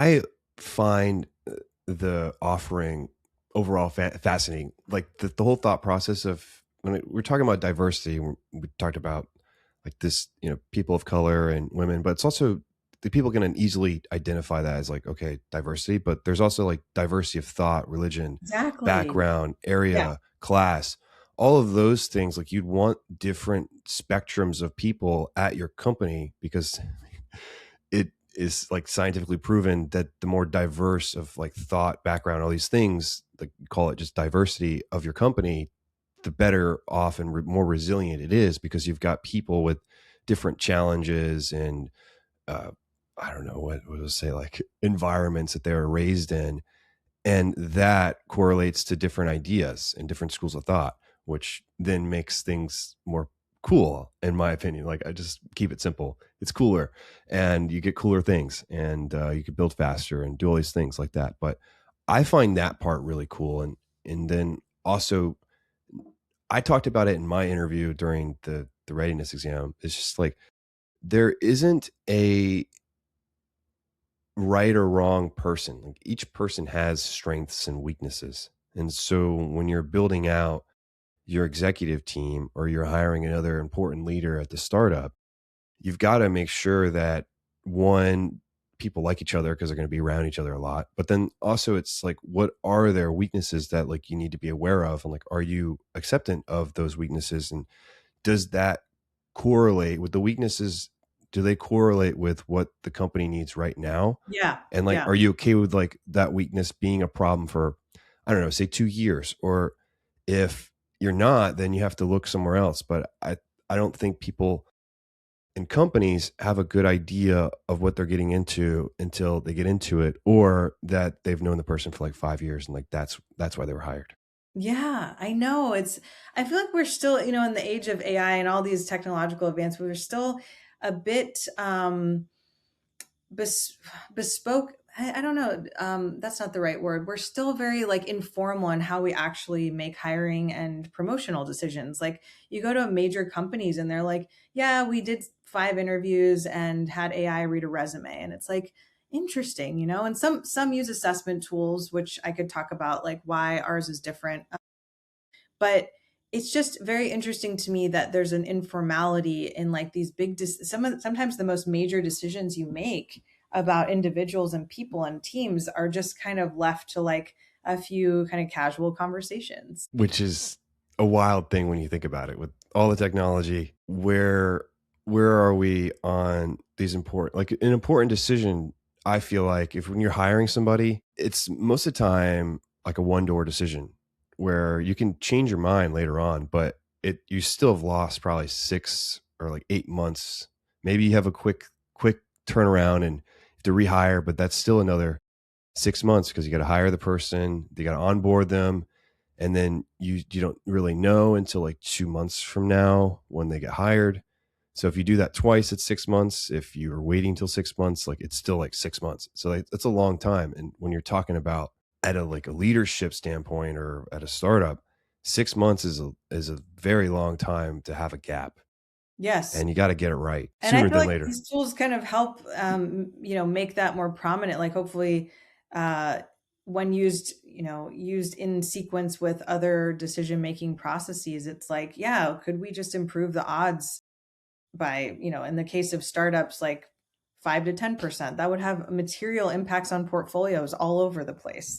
I find the offering overall fascinating. Like the whole thought process of we're talking about diversity, we talked about like this, people of color and women, but it's also the people can easily identify that as like, okay, diversity, but there's also like diversity of thought, religion, Exactly. background, Yeah. area, class, all of those things. Like you'd want different spectrums of people at your company because it is like scientifically proven that the more diverse of like thought, background, all these things, like call it just diversity of your company, the better off and more resilient it is because you've got people with different challenges and uh, I don't know what to say, like environments that they were raised in, and that correlates to different ideas and different schools of thought, which then makes things more cool, in my opinion. Like I just keep it simple. It's cooler, and you get cooler things, and you can build faster and do all these things like that. But I find that part really cool, and then also I talked about it in my interview during the readiness exam. It's just like there isn't a right or wrong person. Like each person has strengths and weaknesses. And so when you're building out your executive team or you're hiring another important leader at the startup, you've got to make sure that one, people like each other because they're going to be around each other a lot. But then also it's like, what are their weaknesses that like you need to be aware of? And like, are you acceptant of those weaknesses? And does that correlate with the weaknesses? Do they correlate with what the company needs right now? Yeah. And like, Yeah. are you okay with like that weakness being a problem for, I don't know, say 2 years? Or if you're not, then you have to look somewhere else. But I don't think people in companies have a good idea of what they're getting into until they get into it, or that they've known the person for like 5 years and like that's why they were hired. Yeah, I know. I feel like we're still, in the age of AI and all these technological advancements, we're still a bit bes- bespoke. I don't know. That's not the right word. We're still very like informal in how we actually make hiring and promotional decisions. Like you go to major companies and they're like, yeah, we did 5 interviews and had AI read a resume. And it's like, interesting, and some use assessment tools, which I could talk about like why ours is different. But it's just very interesting to me that there's an informality in like these sometimes the most major decisions you make about individuals and people and teams are just kind of left to like a few kind of casual conversations. Which is a wild thing when you think about it with all the technology. Where are we on these important, like an important decision? I feel like if when you're hiring somebody, it's most of the time like a one door decision where you can change your mind later on, but you still have lost probably 6 or like 8 months. Maybe you have a quick turnaround and you have to rehire, but that's still another 6 months because you got to hire the person, you got to onboard them, and then you don't really know until like 2 months from now when they get hired. So if you do that twice, it's 6 months. If you're waiting till 6 months, like it's still like 6 months. So like, that's a long time. And when you're talking about at a like a leadership standpoint or at a startup, 6 months is a very long time to have a gap, Yes. and you got to get it right And I sooner feel than like later. these tools kind of help, make that more prominent. Like hopefully, uh, when used in sequence with other decision making processes, it's like, yeah, could we just improve the odds by, in the case of startups, like 5 to 10%? That would have material impacts on portfolios all over the place.